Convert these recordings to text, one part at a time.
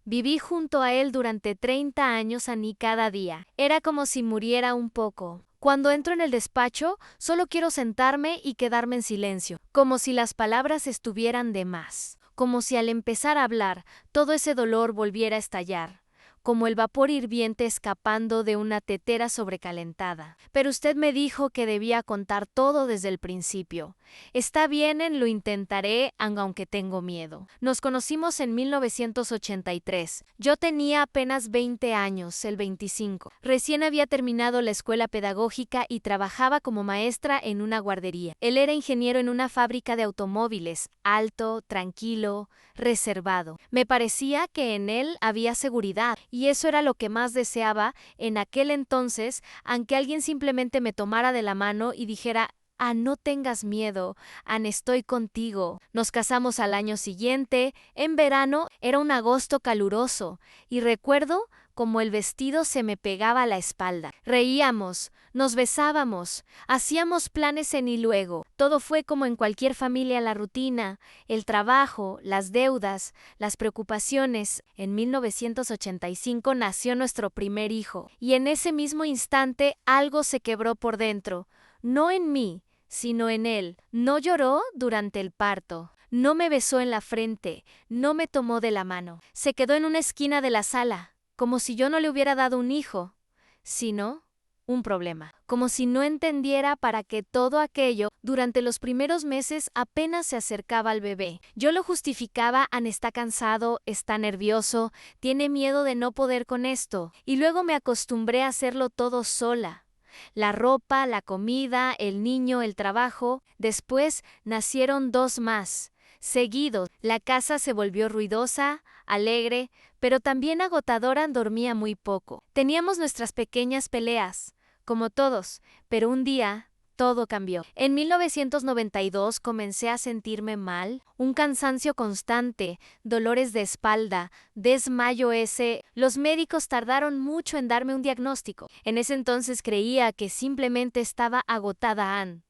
Viví junto a él durante 30 años Annie cada día. Era como si muriera un poco. Cuando entro en el despacho, solo quiero sentarme y quedarme en silencio, como si las palabras estuvieran de más, como si al empezar a hablar, todo ese dolor volviera a estallar, como el vapor hirviente escapando de una tetera sobrecalentada. Pero usted me dijo que debía contar todo desde el principio. Está bien, lo intentaré, aunque tengo miedo. Nos conocimos en 1983. Yo tenía apenas 20 años, el 25. Recién había terminado la escuela pedagógica y trabajaba como maestra en una guardería. Él era ingeniero en una fábrica de automóviles, alto, tranquilo, reservado. Me parecía que en él había seguridad, y eso era lo que más deseaba en aquel entonces, aunque alguien simplemente me tomara de la mano y dijera: no tengas miedo, Ann, estoy contigo. Nos casamos al año siguiente, en verano, era un agosto caluroso, y recuerdo como el vestido se me pegaba a la espalda. Reíamos, nos besábamos, hacíamos planes en y luego. Todo fue como en cualquier familia: la rutina, el trabajo, las deudas, las preocupaciones. En 1985 nació nuestro primer hijo, y en ese mismo instante algo se quebró por dentro. No en mí, sino en él. No lloró durante el parto, no me besó en la frente, no me tomó de la mano. Se quedó en una esquina de la sala, como si yo no le hubiera dado un hijo, sino un problema. Como si no entendiera para qué todo aquello. Durante los primeros meses apenas se acercaba al bebé. Yo lo justificaba: Ann está cansado, está nervioso, tiene miedo de no poder con esto. Y luego me acostumbré a hacerlo todo sola. La ropa, la comida, el niño, el trabajo. Después nacieron 2 más. Seguidos, la casa se volvió ruidosa, alegre, pero también agotadora. Dormía muy poco. Teníamos nuestras pequeñas peleas, como todos, pero un día todo cambió. En 1992 comencé a sentirme mal, un cansancio constante, dolores de espalda, desmayo. Los médicos tardaron mucho en darme un diagnóstico. En ese entonces creía que simplemente estaba agotada Ann.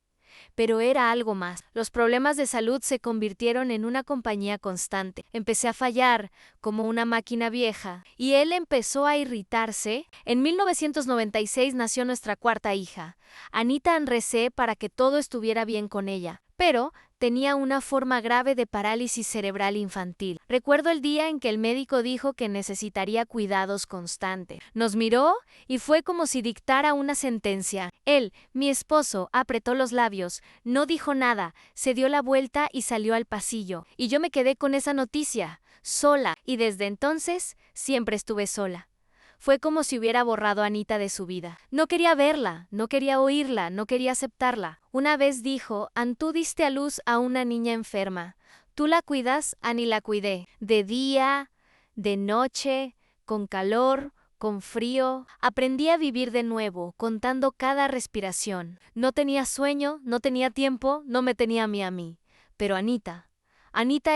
Pero era algo más. Los problemas de salud se convirtieron en una compañía constante. Empecé a fallar, como una máquina vieja, y él empezó a irritarse. En 1996 nació nuestra cuarta hija. Anita. Recé para que todo estuviera bien con ella, pero tenía una forma grave de parálisis cerebral infantil. Recuerdo el día en que el médico dijo que necesitaría cuidados constantes. Nos miró y fue como si dictara una sentencia. Él, mi esposo, apretó los labios, no dijo nada, se dio la vuelta y salió al pasillo. Y yo me quedé con esa noticia, sola, y desde entonces siempre estuve sola. Fue como si hubiera borrado a Anita de su vida. No quería verla, no quería oírla, no quería aceptarla. Una vez dijo: Ann, tú diste a luz a una niña enferma. Tú la cuidas, Annie. La cuidé. De día, de noche, con calor, con frío. Aprendí a vivir de nuevo, contando cada respiración. No tenía sueño, no tenía tiempo, no me tenía a mí. Pero Anita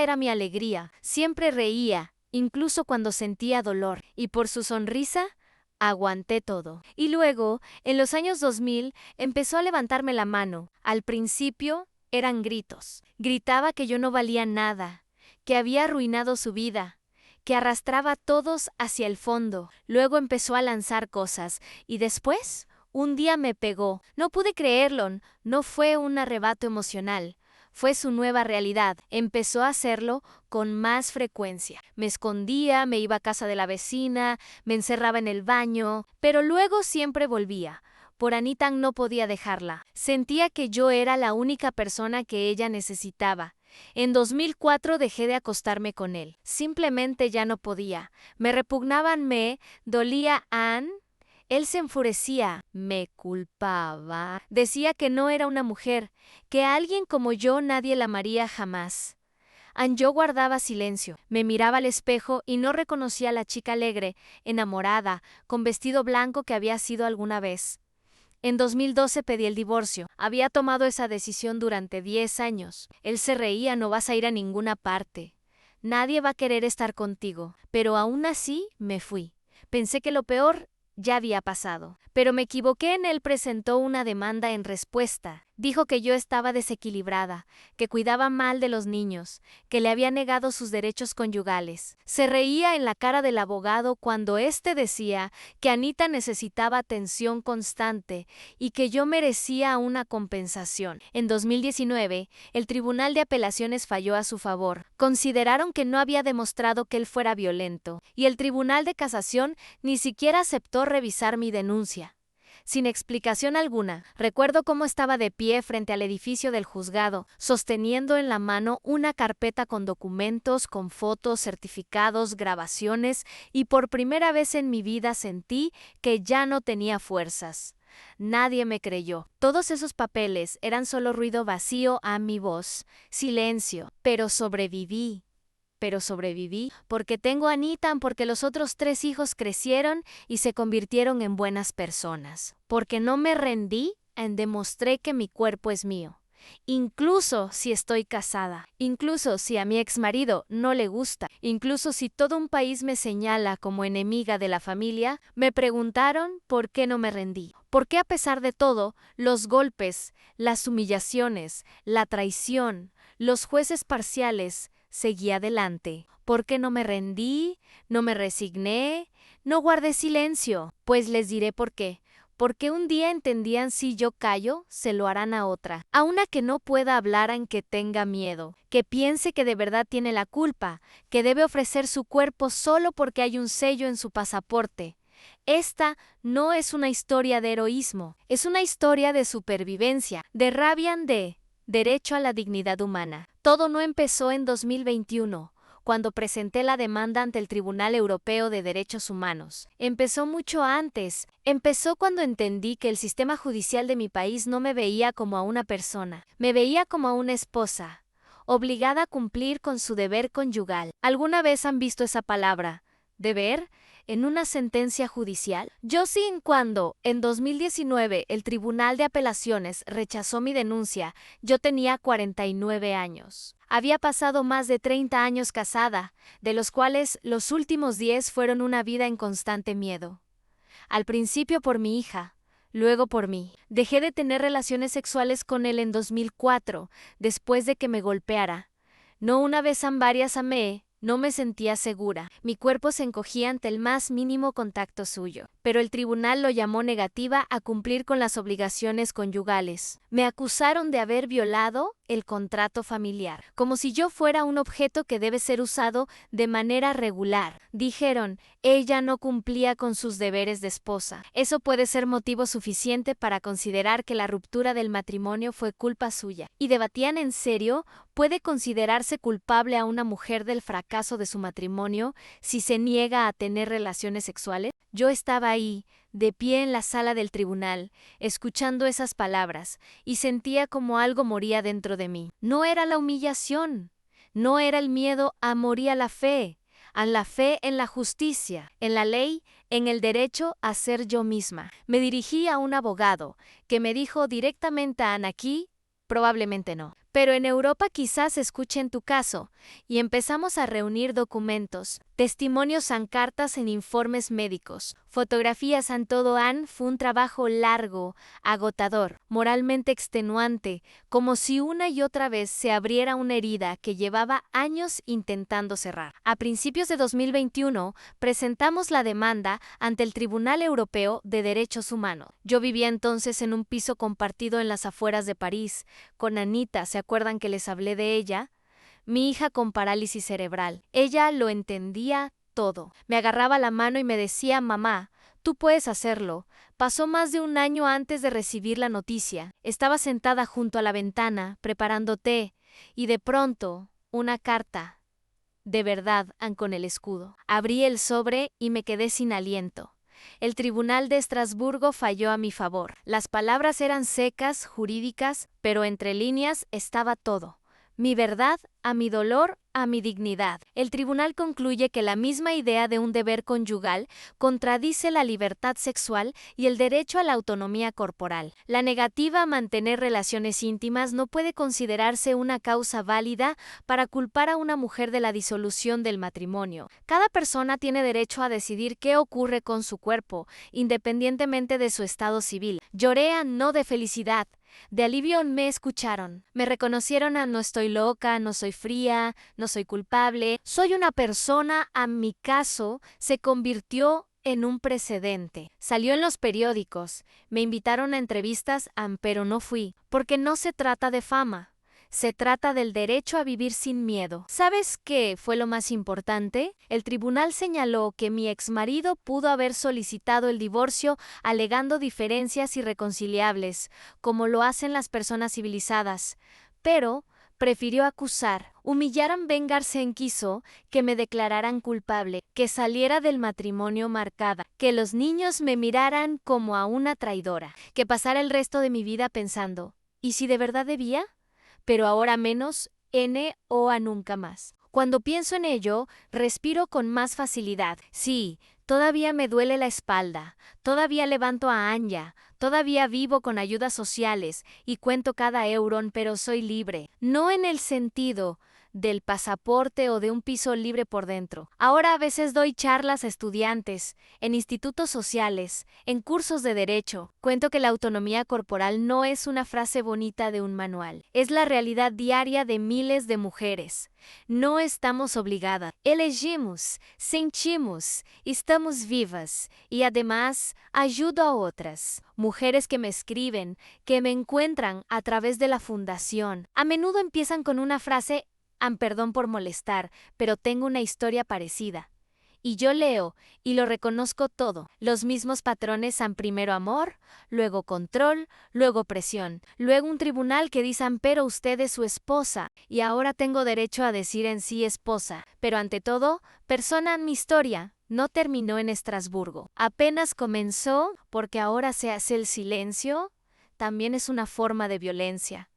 era mi alegría. Siempre reía, incluso cuando sentía dolor, y por su sonrisa aguanté todo. Y luego, en los años 2000, empezó a levantarme la mano. Al principio eran gritos. Gritaba que yo no valía nada, que había arruinado su vida, que arrastraba a todos hacia el fondo. Luego empezó a lanzar cosas, y después, un día me pegó. No pude creerlo, no fue un arrebato emocional. Fue su nueva realidad. Empezó a hacerlo con más frecuencia. Me escondía, me iba a casa de la vecina, me encerraba en el baño, pero luego siempre volvía. Por Anita no podía dejarla. Sentía que yo era la única persona que ella necesitaba. En 2004 dejé de acostarme con él. Simplemente ya no podía. Me repugnaban, me dolía Ann. Él se enfurecía, me culpaba, decía que no era una mujer, que a alguien como yo nadie la amaría jamás. Yo guardaba silencio, me miraba al espejo y no reconocía a la chica alegre, enamorada, con vestido blanco que había sido alguna vez. En 2012 pedí el divorcio. Había tomado esa decisión durante 10 años. Él se reía: no vas a ir a ninguna parte. Nadie va a querer estar contigo. Pero aún así me fui. Pensé que lo peor ya había pasado, pero me equivoqué. Él presentó una demanda en respuesta. Dijo que yo estaba desequilibrada, que cuidaba mal de los niños, que le había negado sus derechos conyugales. Se reía en la cara del abogado cuando éste decía que Anita necesitaba atención constante y que yo merecía una compensación. En 2019, el Tribunal de Apelaciones falló a su favor. Consideraron que no había demostrado que él fuera violento, y el Tribunal de Casación ni siquiera aceptó revisar mi denuncia. Sin explicación alguna, recuerdo cómo estaba de pie frente al edificio del juzgado, sosteniendo en la mano una carpeta con documentos, con fotos, certificados, grabaciones, y por primera vez en mi vida sentí que ya no tenía fuerzas. Nadie me creyó. Todos esos papeles eran solo ruido vacío a mi voz, silencio, pero sobreviví. Porque tengo a Anita, porque los otros 3 hijos crecieron y se convirtieron en buenas personas. Porque no me rendí y demostré que mi cuerpo es mío. Incluso si estoy casada, incluso si a mi exmarido no le gusta, incluso si todo un país me señala como enemiga de la familia, me preguntaron por qué no me rendí. ¿Por qué a pesar de todo, los golpes, las humillaciones, la traición, los jueces parciales, seguí adelante? ¿Por qué no me rendí? ¿No me resigné? ¿No guardé silencio? Pues les diré por qué. Porque un día entendían: si yo callo, se lo harán a otra. A una que no pueda hablar, aunque tenga miedo, que piense que de verdad tiene la culpa, que debe ofrecer su cuerpo solo porque hay un sello en su pasaporte. Esta no es una historia de heroísmo, es una historia de supervivencia, de rabia, de derecho a la dignidad humana. Todo no empezó en 2021. Cuando presenté la demanda ante el Tribunal Europeo de Derechos Humanos. Empezó mucho antes. Empezó cuando entendí que el sistema judicial de mi país no me veía como a una persona, me veía como a una esposa, obligada a cumplir con su deber conyugal. ¿Alguna vez han visto esa palabra, deber, en una sentencia judicial? Yo sí, cuando, en 2019, el Tribunal de Apelaciones rechazó mi denuncia, yo tenía 49 años. Había pasado más de 30 años casada, de los cuales los últimos 10 fueron una vida en constante miedo. Al principio por mi hija, luego por mí. Dejé de tener relaciones sexuales con él en 2004, después de que me golpeara. No una vez, varias amé. No me sentía segura. Mi cuerpo se encogía ante el más mínimo contacto suyo. Pero el tribunal lo llamó negativa a cumplir con las obligaciones conyugales. Me acusaron de haber violado el contrato familiar, como si yo fuera un objeto que debe ser usado de manera regular. Dijeron, ella no cumplía con sus deberes de esposa. Eso puede ser motivo suficiente para considerar que la ruptura del matrimonio fue culpa suya. Y debatían en serio, ¿puede considerarse culpable a una mujer del fracaso de su matrimonio si se niega a tener relaciones sexuales? Yo estaba ahí, de pie en la sala del tribunal, escuchando esas palabras, y sentía como algo moría dentro de mí. No era la humillación, no era el miedo, moría la fe en la justicia, en la ley, en el derecho a ser yo misma. Me dirigí a un abogado, que me dijo directamente: aquí, probablemente no. Pero en Europa quizás escuchen tu caso, y empezamos a reunir documentos, testimonios, cartas en informes médicos, fotografías, todo. Fue un trabajo largo, agotador, moralmente extenuante, como si una y otra vez se abriera una herida que llevaba años intentando cerrar. A principios de 2021 presentamos la demanda ante el Tribunal Europeo de Derechos Humanos. Yo vivía entonces en un piso compartido en las afueras de París, con Anita. ¿Se acuerdan que les hablé de ella? Mi hija con parálisis cerebral. Ella lo entendía todo. Me agarraba la mano y me decía: mamá, tú puedes hacerlo. Pasó más de un año antes de recibir la noticia. Estaba sentada junto a la ventana, preparando té, y de pronto, una carta. De verdad, con el escudo. Abrí el sobre y me quedé sin aliento. El Tribunal de Estrasburgo falló a mi favor. Las palabras eran secas, jurídicas, pero entre líneas estaba todo. Mi verdad, a mi dolor, a mi dignidad. El tribunal concluye que la misma idea de un deber conyugal contradice la libertad sexual y el derecho a la autonomía corporal. La negativa a mantener relaciones íntimas no puede considerarse una causa válida para culpar a una mujer de la disolución del matrimonio. Cada persona tiene derecho a decidir qué ocurre con su cuerpo, independientemente de su estado civil. Lloré no de felicidad, De alivio me escucharon. Me reconocieron a no estoy loca, no soy fría, no soy culpable. Soy una persona, a mi caso, se convirtió en un precedente. Salió en los periódicos. Me invitaron a entrevistas, pero no fui. Porque no se trata de fama. Se trata del derecho a vivir sin miedo. ¿Sabes qué fue lo más importante? El tribunal señaló que mi exmarido pudo haber solicitado el divorcio alegando diferencias irreconciliables, como lo hacen las personas civilizadas, pero prefirió acusar, humillaran, vengarse en quiso, que me declararan culpable, que saliera del matrimonio marcada, que los niños me miraran como a una traidora, que pasara el resto de mi vida pensando, ¿y si de verdad debía? Pero ahora menos, o a nunca más. Cuando pienso en ello, respiro con más facilidad. Sí, todavía me duele la espalda, todavía levanto a Anya, todavía vivo con ayudas sociales y cuento cada euro, pero soy libre. No en el sentido del pasaporte o de un piso libre por dentro. Ahora a veces doy charlas a estudiantes, en institutos sociales, en cursos de derecho. Cuento que la autonomía corporal no es una frase bonita de un manual, es la realidad diaria de miles de mujeres. No estamos obligadas, elegimos, sentimos, estamos vivas y además ayudo a otras. Mujeres que me escriben, que me encuentran a través de la fundación. A menudo empiezan con una frase: perdón por molestar, pero tengo una historia parecida. Y yo leo y lo reconozco todo. Los mismos patrones: primero amor, luego control, luego presión, luego un tribunal que dice: pero usted es su esposa, y ahora tengo derecho a decir en sí esposa. Pero ante todo, persona, mi historia no terminó en Estrasburgo. Apenas comenzó, porque ahora se hace el silencio, también es una forma de violencia.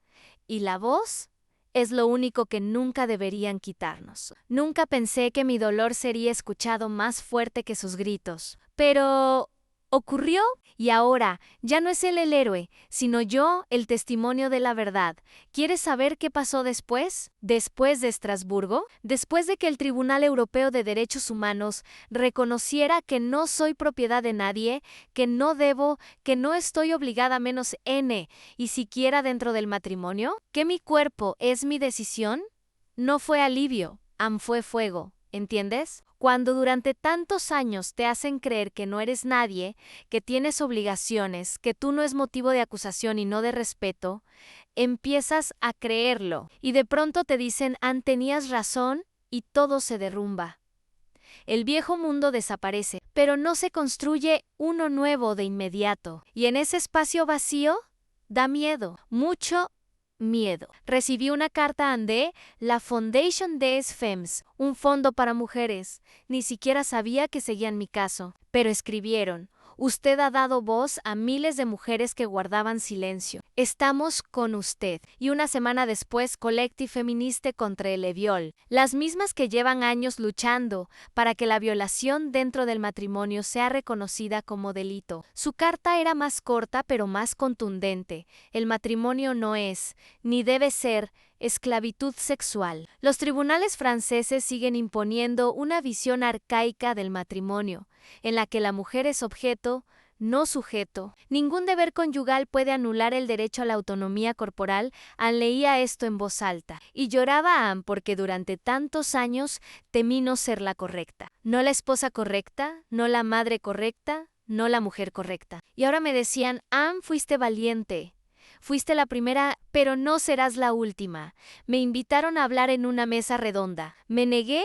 Y la voz es lo único que nunca deberían quitarnos. Nunca pensé que mi dolor sería escuchado más fuerte que sus gritos. Pero ocurrió y ahora ya no es él el héroe, sino yo el testimonio de la verdad. ¿Quieres saber qué pasó después? Después de Estrasburgo, después de que el Tribunal Europeo de Derechos Humanos reconociera que no soy propiedad de nadie, que no debo, que no estoy obligada menos y siquiera dentro del matrimonio, que mi cuerpo es mi decisión, no fue alivio, fue fuego. ¿Entiendes? Cuando durante tantos años te hacen creer que no eres nadie, que tienes obligaciones, que tú no es motivo de acusación y no de respeto, empiezas a creerlo y de pronto te dicen: tenías razón, y todo se derrumba. El viejo mundo desaparece, pero no se construye uno nuevo de inmediato. Y en ese espacio vacío, da miedo, mucho miedo. Recibí una carta de la Foundation des Femmes, un fondo para mujeres. Ni siquiera sabía que seguían mi caso, pero escribieron: usted ha dado voz a miles de mujeres que guardaban silencio. Estamos con usted. Y una semana después, Collectif Feministe contra el viol, las mismas que llevan años luchando para que la violación dentro del matrimonio sea reconocida como delito. Su carta era más corta pero más contundente. El matrimonio no es, ni debe ser, esclavitud sexual. Los tribunales franceses siguen imponiendo una visión arcaica del matrimonio, en la que la mujer es objeto, no sujeto. Ningún deber conyugal puede anular el derecho a la autonomía corporal. Leía esto en voz alta y lloraba porque durante tantos años temí no ser la correcta. No la esposa correcta, no la madre correcta, no la mujer correcta. Y ahora me decían: fuiste valiente. Fuiste la primera, pero no serás la última. Me invitaron a hablar en una mesa redonda. Me negué.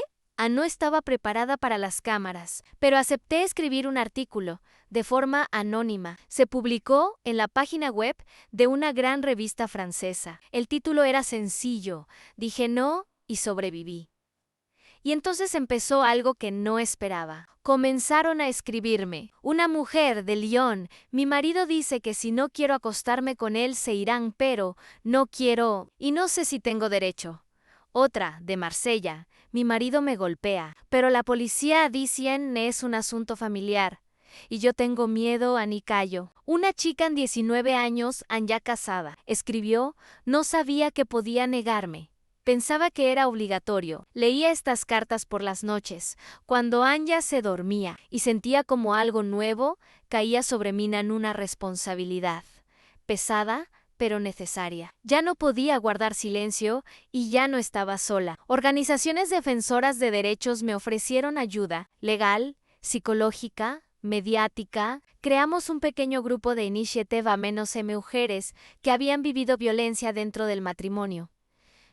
No estaba preparada para las cámaras, pero acepté escribir un artículo, de forma anónima. Se publicó en la página web de una gran revista francesa. El título era sencillo. Dije no y sobreviví. Y entonces empezó algo que no esperaba. Comenzaron a escribirme: una mujer de Lyon, mi marido dice que si no quiero acostarme con él se irán, pero no quiero y no sé si tengo derecho. Otra, de Marsella, mi marido me golpea, pero la policía dice es un asunto familiar. Y yo tengo miedo, ni callo. Una chica en 19 años, ya casada, escribió: no sabía que podía negarme. Pensaba que era obligatorio. Leía estas cartas por las noches, cuando Anya se dormía, y sentía como algo nuevo caía sobre mí en una responsabilidad. Pesada, pero necesaria. Ya no podía guardar silencio y ya no estaba sola. Organizaciones defensoras de derechos me ofrecieron ayuda legal, psicológica, mediática. Creamos un pequeño grupo de iniciativa menos mujeres que habían vivido violencia dentro del matrimonio.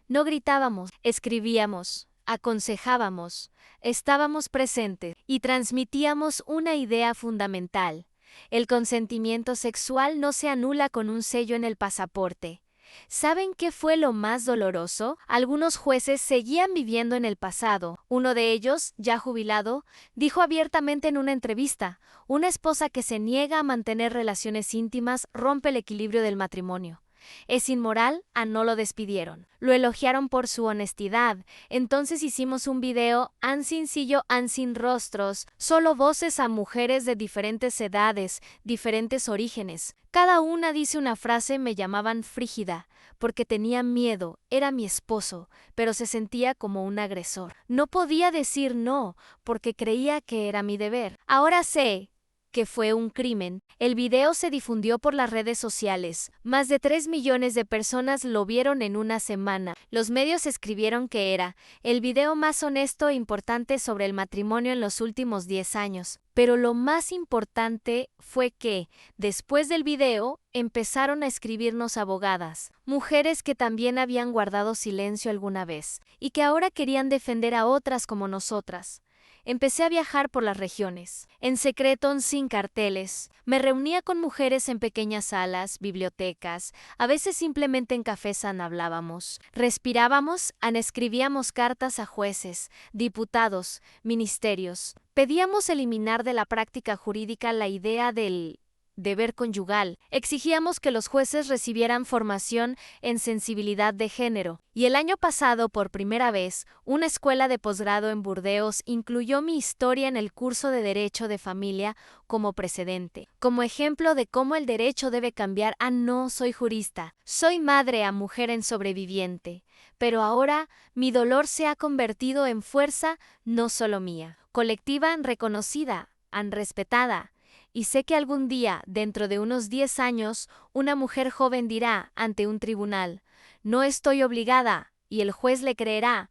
No gritábamos, escribíamos, aconsejábamos, estábamos presentes y transmitíamos una idea fundamental. El consentimiento sexual no se anula con un sello en el pasaporte. ¿Saben qué fue lo más doloroso? Algunos jueces seguían viviendo en el pasado. Uno de ellos, ya jubilado, dijo abiertamente en una entrevista: una esposa que se niega a mantener relaciones íntimas rompe el equilibrio del matrimonio. Es inmoral, no lo despidieron. Lo elogiaron por su honestidad. Entonces hicimos un video, sencillo, sin rostros, solo voces a mujeres de diferentes edades, diferentes orígenes. Cada una dice una frase. Me llamaban frígida, porque tenía miedo, era mi esposo, pero se sentía como un agresor. No podía decir no, porque creía que era mi deber. Ahora sé que fue un crimen. El video se difundió por las redes sociales. Más de 3 millones de personas lo vieron en una semana. Los medios escribieron que era el video más honesto e importante sobre el matrimonio en los últimos 10 años. Pero lo más importante fue que, después del video, empezaron a escribirnos abogadas, mujeres que también habían guardado silencio alguna vez, y que ahora querían defender a otras como nosotras. Empecé a viajar por las regiones, en secreto, sin carteles. Me reunía con mujeres en pequeñas salas, bibliotecas, a veces simplemente en cafés hablábamos. Respirábamos, escribíamos cartas a jueces, diputados, ministerios. Pedíamos eliminar de la práctica jurídica la idea del deber conyugal. Exigíamos que los jueces recibieran formación en sensibilidad de género. Y el año pasado, por primera vez, una escuela de posgrado en Burdeos incluyó mi historia en el curso de Derecho de Familia como precedente, como ejemplo de cómo el derecho debe cambiar. No soy jurista, soy madre a mujer en sobreviviente, pero ahora mi dolor se ha convertido en fuerza no solo mía, colectiva, reconocida, respetada. Y sé que algún día, dentro de unos 10 años, una mujer joven dirá ante un tribunal: no estoy obligada, y el juez le creerá.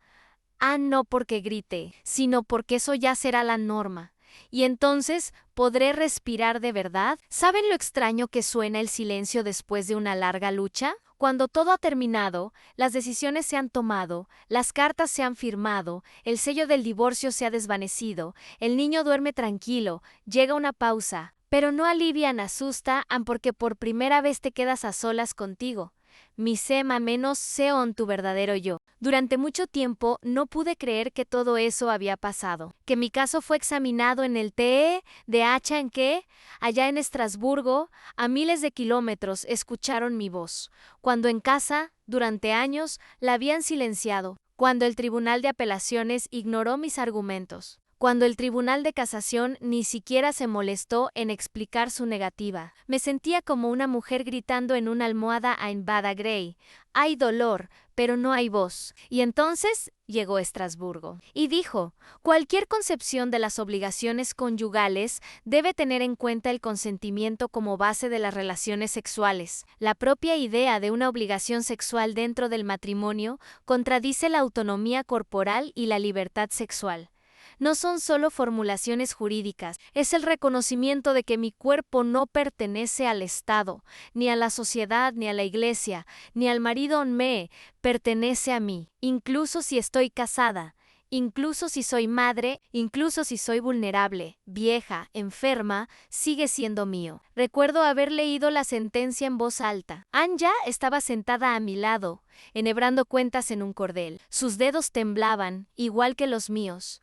No porque grite, sino porque eso ya será la norma. Y entonces, ¿podré respirar de verdad? ¿Saben lo extraño que suena el silencio después de una larga lucha? Cuando todo ha terminado, las decisiones se han tomado, las cartas se han firmado, el sello del divorcio se ha desvanecido, el niño duerme tranquilo, llega una pausa, pero no alivian, asusta, porque por primera vez te quedas a solas contigo. Mi sema menos seon tu verdadero yo. Durante mucho tiempo no pude creer que todo eso había pasado, que mi caso fue examinado en el TEDH en que, allá en Estrasburgo, a miles de kilómetros, escucharon mi voz, cuando en casa, durante años, la habían silenciado, cuando el Tribunal de Apelaciones ignoró mis argumentos, cuando el Tribunal de Casación ni siquiera se molestó en explicar su negativa. Me sentía como una mujer gritando en una almohada en Bada Grey: hay dolor, pero no hay voz. Y entonces llegó Estrasburgo y dijo: cualquier concepción de las obligaciones conyugales debe tener en cuenta el consentimiento como base de las relaciones sexuales. La propia idea de una obligación sexual dentro del matrimonio contradice la autonomía corporal y la libertad sexual. No son solo formulaciones jurídicas, es el reconocimiento de que mi cuerpo no pertenece al Estado, ni a la sociedad, ni a la iglesia, ni al marido. Me pertenece a mí, incluso si estoy casada, incluso si soy madre, incluso si soy vulnerable, vieja, enferma, sigue siendo mío. Recuerdo haber leído la sentencia en voz alta. Anja estaba sentada a mi lado, enhebrando cuentas en un cordel. Sus dedos temblaban, igual que los míos.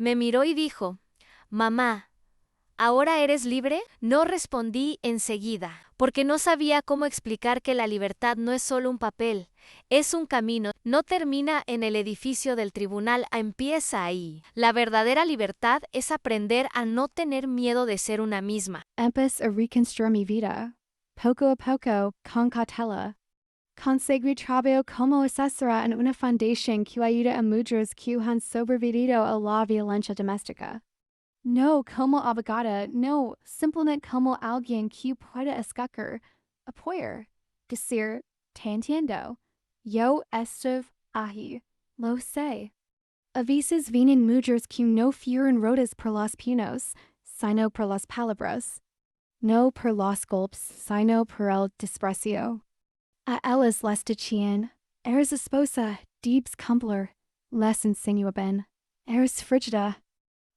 Me miró y dijo: mamá, ¿ahora eres libre? No respondí enseguida, porque no sabía cómo explicar que la libertad no es solo un papel, es un camino, no termina en el edificio del tribunal, empieza ahí. La verdadera libertad es aprender a no tener miedo de ser una misma. Empis a reconstruir mi vida, poco a poco, con cautela. Conseguir trabajo como asesora en una fundación que ayuda a mujeres que han sobrevivido a la violencia doméstica. No como abogada, no, simplemente como alguien que pueda escuchar, apoyar, Gesir, te entiendo. Yo estuve ahí. Lo sé. Avises vienen mujeres que no fueron rotas por los pinos, sino por las palabras. No por los golpes, sino por el desprecio. A ellas les decían, eres esposa, Debes cumplir, les insinuaban, eres frigida.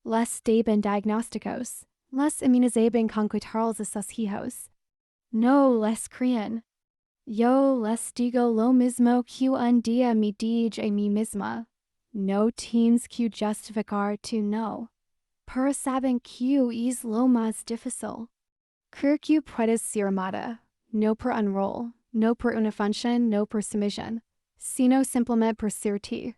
Les daban diagnósticos, les amenazaban con quitarles a sus hijos. No les creían. Yo les digo lo mismo que un día me dije a mí misma. No tienes que justificar tu no. Pero saben que es lo más difícil. Creer que puedes ser amada, no por un rol, no por una función, no por sumisión, sino simplemente por ser ti.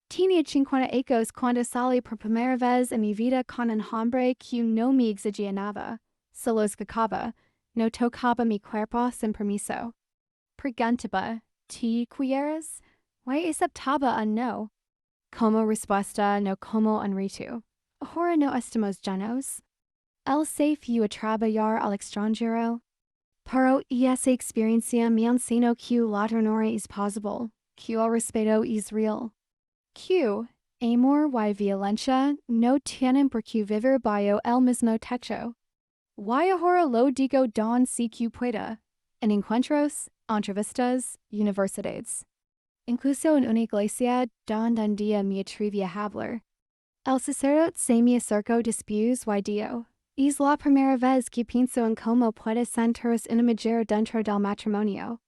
Tenía 50 años cuando salí por primera vez en mi vida con un hombre que no me exigía nada, solo escuchaba, no tocaba mi cuerpo sin permiso. Preguntaba, ¿te quieres? ¿Why aceptaba un no? Como respuesta, no como un reto. Ahora no estamos llenos. Él se fue a trabajar al extranjero. Pero esa experiencia me enseñó que la ternura es posible, que el respeto es real. Que amor y violencia no tienen por qué vivir bajo el mismo techo. Y ahora lo digo don si que pueda, en encuentros, entrevistas, universidades. Incluso en una iglesia donde un día me atreví a hablar. El sacerdote se me acercó después y dijo, es la primera vez que pienso en cómo puede sentirse una mujer dentro del matrimonio.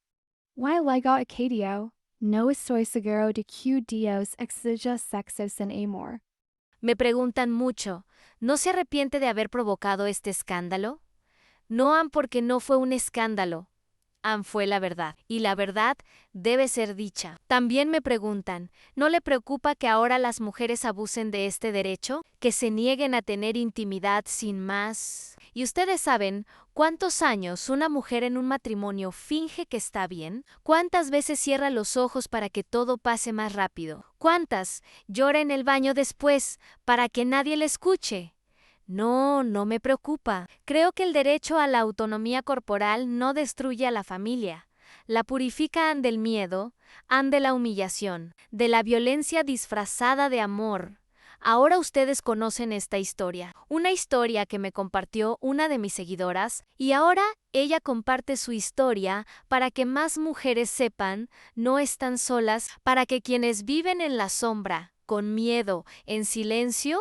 Y luego añadió, no estoy seguro de que Dios exija sexo sin amor. Me preguntan mucho, ¿no se arrepiente de haber provocado este escándalo? No, porque no fue un escándalo. Fue la verdad, y la verdad debe ser dicha. También me preguntan, ¿no le preocupa que ahora las mujeres abusen de este derecho? ¿Que se nieguen a tener intimidad sin más? ¿Y ustedes saben cuántos años una mujer en un matrimonio finge que está bien? ¿Cuántas veces cierra los ojos para que todo pase más rápido? ¿Cuántas llora en el baño después para que nadie le escuche? No, no me preocupa. Creo que el derecho a la autonomía corporal no destruye a la familia. La purifica del miedo, de la humillación, de la violencia disfrazada de amor. Ahora ustedes conocen esta historia, una historia que me compartió una de mis seguidoras, y ahora ella comparte su historia para que más mujeres sepan, no están solas, para que quienes viven en la sombra, con miedo, en silencio,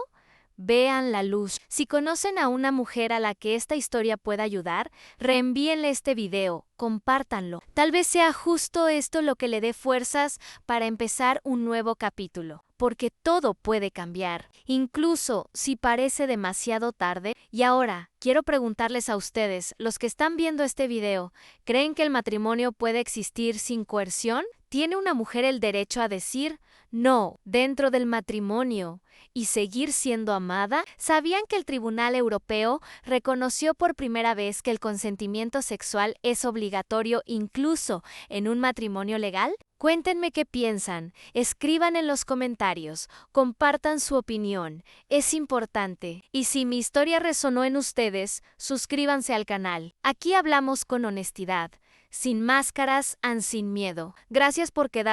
vean la luz. Si conocen a una mujer a la que esta historia pueda ayudar, reenvíenle este video, compártanlo. Tal vez sea justo esto lo que le dé fuerzas para empezar un nuevo capítulo, porque todo puede cambiar, incluso si parece demasiado tarde. Y ahora, quiero preguntarles a ustedes, los que están viendo este video, ¿creen que el matrimonio puede existir sin coerción? ¿Tiene una mujer el derecho a decir no dentro del matrimonio y seguir siendo amada? ¿Sabían que el Tribunal Europeo reconoció por primera vez que el consentimiento sexual es obligatorio incluso en un matrimonio legal? Cuéntenme qué piensan, escriban en los comentarios, compartan su opinión, es importante. Y si mi historia resonó en ustedes, suscríbanse al canal. Aquí hablamos con honestidad, sin máscaras, sin miedo. Gracias por quedarse